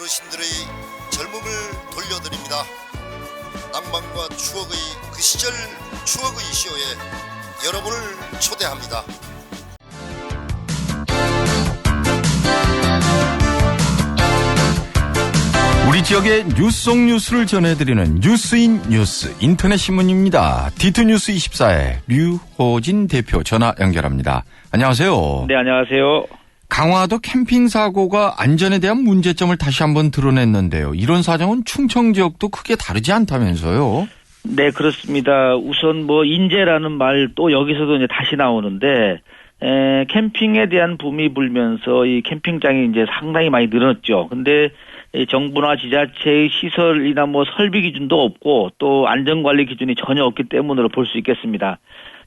어르신들의 젊음을 돌려드립니다. 낭만과 추억의 그 시절 추억의 쇼에 여러분을 초대합니다. 우리 지역의 뉴스 속 뉴스를 전해드리는 뉴스인 뉴스 인터넷 신문입니다. D2뉴스24의 류호진 대표 전화 연결합니다. 안녕하세요. 네, 안녕하세요. 강화도 캠핑 사고가 안전에 대한 문제점을 다시 한번 드러냈는데요. 이런 사정은 충청 지역도 크게 다르지 않다면서요? 네, 그렇습니다. 우선 인재라는 말 또 여기서도 이제 다시 나오는데, 캠핑에 대한 붐이 불면서 이 캠핑장이 이제 상당히 많이 늘었죠. 근데 정부나 지자체의 시설이나 설비 기준도 없고 또 안전관리 기준이 전혀 없기 때문으로 볼 수 있겠습니다.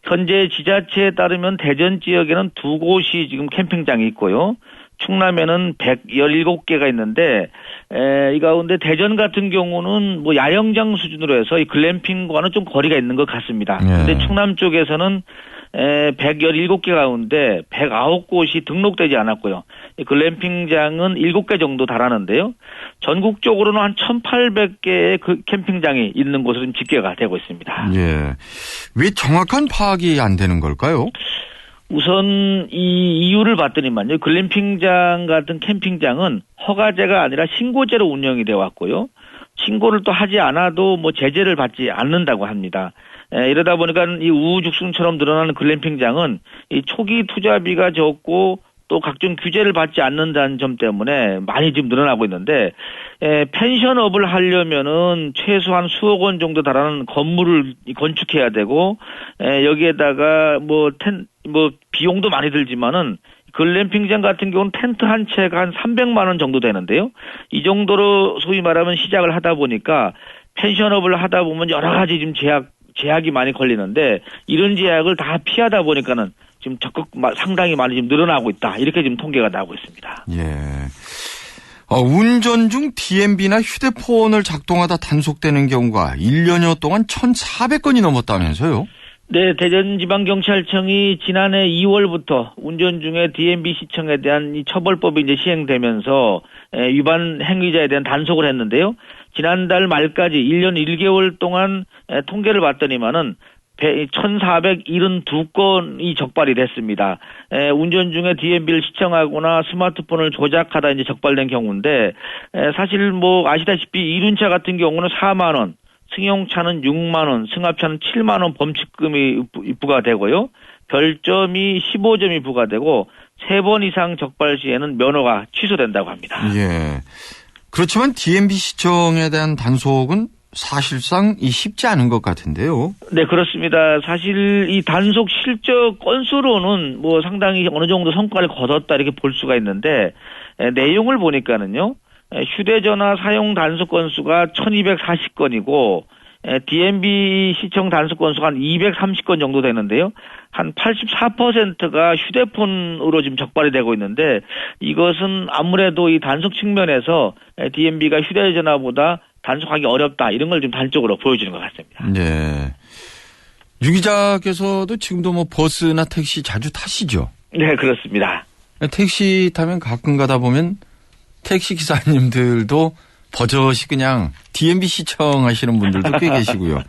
현재 지자체에 따르면 대전 지역에는 2곳이 지금 캠핑장이 있고요. 충남에는 117개가 있는데, 이 가운데 대전 같은 경우는 야영장 수준으로 해서 이 글램핑과는 좀 거리가 있는 것 같습니다. 근데 충남 쪽에서는 117개 가운데 109곳이 등록되지 않았고요. 이 글램핑장은 7개 정도 달하는데요. 전국적으로는 한 1,800개의 그 캠핑장이 있는 곳으로 지금 집계가 되고 있습니다. 예. 왜 정확한 파악이 안 되는 걸까요? 우선 이 이유를 봤더니만요. 글램핑장 같은 캠핑장은 허가제가 아니라 신고제로 운영이 되어 왔고요. 신고를 또 하지 않아도 제재를 받지 않는다고 합니다. 이러다 보니까 이 우후죽순처럼 늘어나는 글램핑장은 이 초기 투자비가 적고 또 각종 규제를 받지 않는다는 점 때문에 많이 지금 늘어나고 있는데, 펜션업을 하려면은 최소한 수억 원 정도 달하는 건물을 건축해야 되고, 여기에다가 비용도 많이 들지만은 글램핑장 같은 경우는 텐트 한 채가 한 300만 원 정도 되는데요. 이 정도로 소위 말하면 시작을 하다 보니까 펜션업을 하다 보면 여러 가지 지금 제약이 많이 걸리는데, 이런 제약을 다 피하다 보니까는 지금 적극 상당히 많이 지금 늘어나고 있다. 이렇게 지금 통계가 나오고 있습니다. 예. 운전 중 DMB나 휴대폰을 작동하다 단속되는 경우가 1년여 동안 1,400건이 넘었다면서요? 네, 대전지방경찰청이 지난해 2월부터 운전 중에 DMB 시청에 대한 이 처벌법이 이제 시행되면서 위반 행위자에 대한 단속을 했는데요. 지난달 말까지 1년 1개월 동안 통계를 봤더니만은 1,472건이 적발이 됐습니다. 운전 중에 DMB를 시청하거나 스마트폰을 조작하다 이제 적발된 경우인데, 사실 아시다시피 이륜차 같은 경우는 4만 원, 승용차는 6만 원, 승합차는 7만 원 범칙금이 부과되고요. 별점이 15점이 부과되고 3번 이상 적발 시에는 면허가 취소된다고 합니다. 예. 그렇지만 DMB 시청에 대한 단속은 사실상 쉽지 않은 것 같은데요. 네, 그렇습니다. 사실 이 단속 실적 건수로는 상당히 어느 정도 성과를 거뒀다 이렇게 볼 수가 있는데, 내용을 보니까는요, 휴대전화 사용 단속 건수가 1,240건이고, DMB 시청 단속 건수가 한 230건 정도 되는데요. 한 84%가 휴대폰으로 지금 적발이 되고 있는데, 이것은 아무래도 이 단속 측면에서 DMB가 휴대전화보다 단속하기 어렵다, 이런 걸 좀 단적으로 보여주는 것 같습니다. 네. 유 기자께서도 지금도 버스나 택시 자주 타시죠? 네, 그렇습니다. 택시 타면 가끔 가다 보면 택시 기사님들도 버젓이 그냥 DMB 시청하시는 분들도 꽤 계시고요.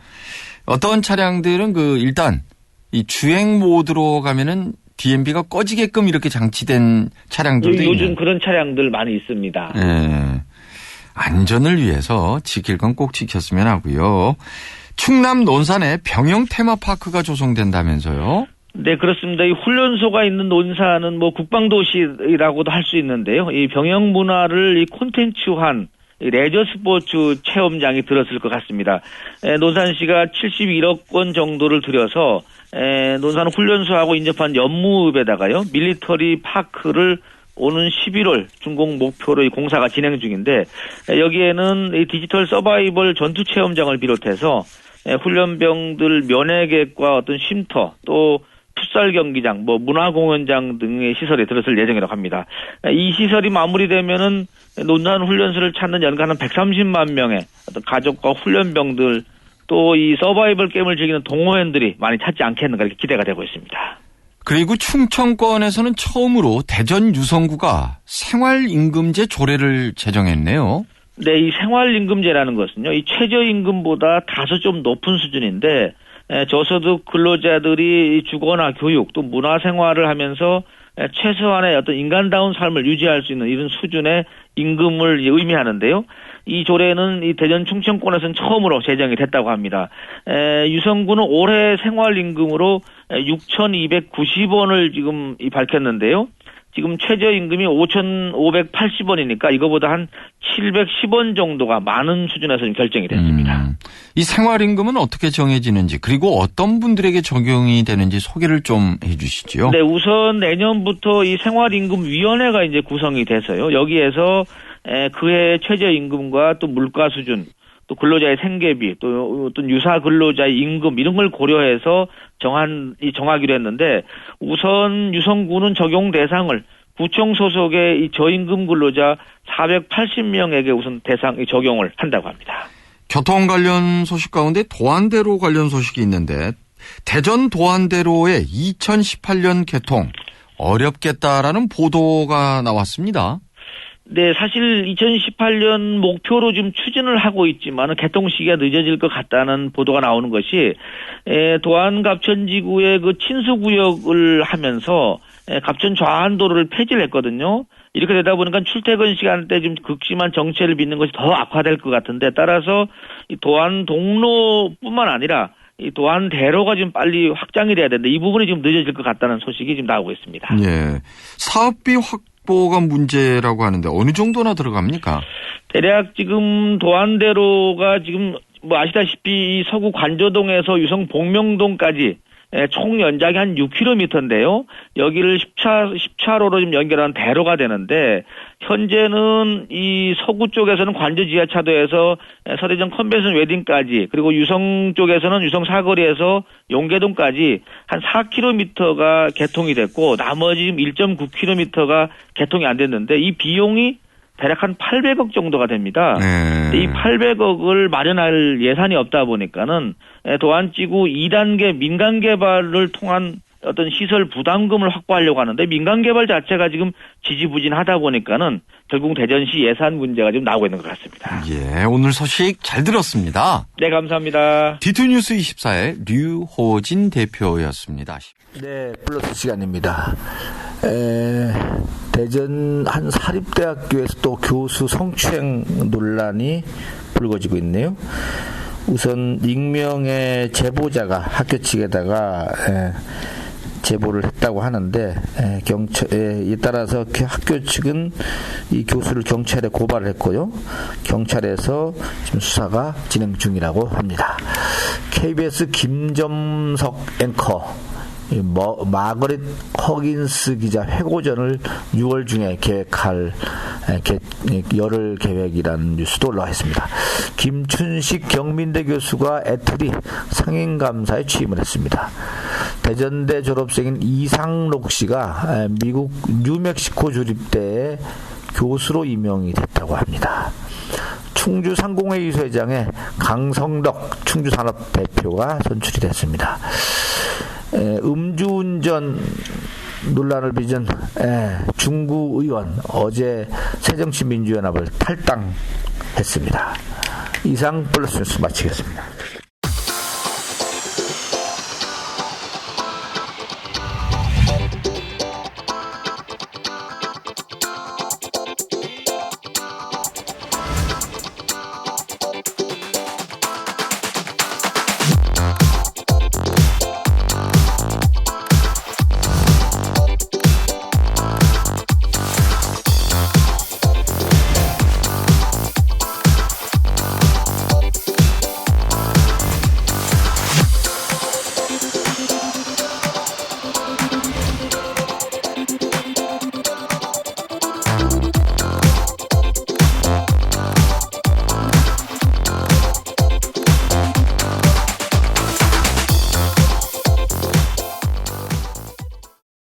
어떤 차량들은 일단 이 주행 모드로 가면은 DMB가 꺼지게끔 이렇게 장치된 차량들도 요즘 있는. 그런 차량들 많이 있습니다. 네. 안전을 위해서 지킬 건 꼭 지켰으면 하고요. 충남 논산에 병영 테마파크가 조성된다면서요? 네, 그렇습니다. 이 훈련소가 있는 논산은 국방도시라고도 할 수 있는데요. 이 병영 문화를 이 콘텐츠화한 레저 스포츠 체험장이 들었을 것 같습니다. 논산시가 71억 원 정도를 들여서 논산 훈련소하고 인접한 연무읍에다가요, 밀리터리 파크를 오는 11월 준공 목표로 이 공사가 진행 중인데, 여기에는 이 디지털 서바이벌 전투 체험장을 비롯해서 훈련병들 면회객과 어떤 쉼터, 또 풋살 경기장, 문화공연장 등의 시설에 들어설 예정이라고 합니다. 이 시설이 마무리되면은 논산 훈련소를 찾는 연간 한 130만 명의 어떤 가족과 훈련병들, 또 이 서바이벌 게임을 즐기는 동호인들이 많이 찾지 않겠는가 이렇게 기대가 되고 있습니다. 그리고 충청권에서는 처음으로 대전 유성구가 생활임금제 조례를 제정했네요. 네, 이 생활임금제라는 것은요, 이 최저임금보다 다소 좀 높은 수준인데, 저소득 근로자들이 주거나 교육 또 문화생활을 하면서 최소한의 어떤 인간다운 삶을 유지할 수 있는 이런 수준의 임금을 의미하는데요. 이 조례는 이 대전 충청권에서는 처음으로 제정이 됐다고 합니다. 유성구는 올해 생활임금으로 6,290원을 지금 밝혔는데요. 지금 최저임금이 5,580원이니까 이거보다 한 710원 정도가 많은 수준에서 결정이 됐습니다. 이 생활임금은 어떻게 정해지는지 그리고 어떤 분들에게 적용이 되는지 소개를 좀 해 주시죠. 네, 우선 내년부터 이 생활임금위원회가 이제 구성이 돼서요. 여기에서 그해 최저임금과 또 물가 수준, 또 근로자의 생계비, 또 어떤 유사 근로자의 임금 이런 걸 고려해서 정하기로 했는데 우선 유성구는 적용 대상을 구청 소속의 이 저임금 근로자 480명에게 우선 적용을 한다고 합니다. 교통 관련 소식 가운데 도안대로 관련 소식이 있는데 대전 도안대로의 2018년 개통 어렵겠다라는 보도가 나왔습니다. 네, 사실 2018년 목표로 지금 추진을 하고 있지만 개통 시기가 늦어질 것 같다는 보도가 나오는 것이 도안 갑천지구의 그 친수구역을 하면서 갑천 좌안도로를 폐지를 했거든요. 이렇게 되다 보니까 출퇴근 시간대 좀 극심한 정체를 빚는 것이 더 악화될 것 같은데 따라서 이 도안 동로뿐만 아니라 이 도안대로가 좀 빨리 확장이 돼야 되는데 이 부분이 좀 늦어질 것 같다는 소식이 지금 나오고 있습니다. 예, 사업비 확보가 문제라고 하는데 어느 정도나 들어갑니까? 대략 지금 도안대로가 지금 뭐 아시다시피 서구 관저동에서 유성 복명동까지 총 연장이 한 6km인데요. 여기를 10차로로 좀 연결한 대로가 되는데 현재는 이 서구 쪽에서는 관저 지하차도에서 서대전 컨벤션 웨딩까지 그리고 유성 쪽에서는 유성 사거리에서 용계동까지 한 4km가 개통이 됐고 나머지 1.9km가 개통이 안 됐는데 이 비용이 대략 한 800억 정도가 됩니다. 이 800억을 마련할 예산이 없다 보니까는 도안지구 2단계 민간 개발을 통한 어떤 시설 부담금을 확보하려고 하는데 민간 개발 자체가 지금 지지부진하다 보니까는 결국 대전시 예산 문제가 지금 나오고 있는 것 같습니다. 예, 오늘 소식 잘 들었습니다. 네, 감사합니다. D2뉴스 24의 류호진 대표였습니다. 네, 플러스 시간입니다. 대전 한 사립대학교에서 또 교수 성추행 논란이 불거지고 있네요. 우선 익명의 제보자가 학교 측에다가 제보를 했다고 하는데 이에 따라서 학교 측은 이 교수를 경찰에 고발을 했고요. 경찰에서 지금 수사가 진행 중이라고 합니다. KBS 김점석 앵커 마거릿 허긴스 기자 회고전을 6월 중에 열을 계획이라는 뉴스도 올라와 있습니다. 김춘식 경민대 교수가 애틀이 상임감사에 취임을 했습니다. 대전대 졸업생인 이상록 씨가 미국 뉴멕시코 주립대에 교수로 임명이 됐다고 합니다. 충주 상공회의 회장에 강성덕 충주산업 대표가 선출이 됐습니다. 음주운전 논란을 빚은 중구 의원 어제 새정치민주연합을 탈당했습니다. 이상 플러스 뉴스 마치겠습니다.